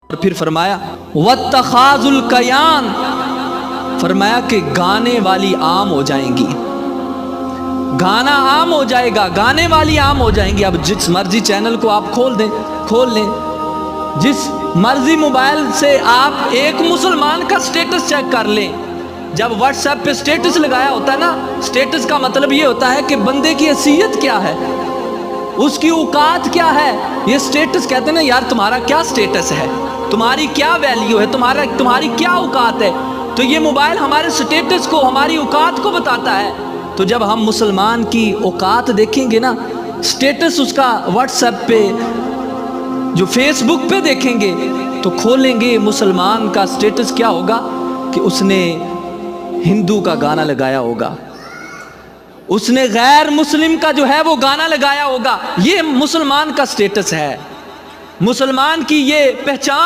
اور پھر فرمایا وَاتَّخَاذُ الْقَيَانِ، فرمایا کہ گانے والی عام ہو جائیں گی، گانا عام ہو جائے گا، گانے والی عام ہو جائیں گی۔ اب جس مرضی چینل کو آپ کھول لیں، جس مرضی موبائل سے آپ ایک مسلمان کا سٹیٹس چیک کر لیں۔ جب واٹس ایپ پہ سٹیٹس لگایا ہوتا ہے نا، سٹیٹس کا مطلب یہ ہوتا ہے کہ بندے کی حیثیت کیا ہے، اس کی اوقات کیا ہے۔ یہ سٹیٹس کہتے ہیں نا، یار تمہارا کیا سٹیٹس ہے، تمہاری کیا ویلیو ہے، تمہاری کیا اوقات ہے۔ تو یہ موبائل ہمارے سٹیٹس کو، ہماری اوقات کو بتاتا ہے۔ تو جب ہم مسلمان کی اوقات دیکھیں گے نا، سٹیٹس اس کا واٹس ایپ پہ، جو فیس بک پہ دیکھیں گے تو کھولیں گے، مسلمان کا سٹیٹس کیا ہوگا کہ اس نے ہندو کا گانا لگایا ہوگا، اس نے غیر مسلم کا جو ہے وہ گانا لگایا ہوگا۔ یہ مسلمان کا سٹیٹس ہے، مسلمان کی یہ پہچان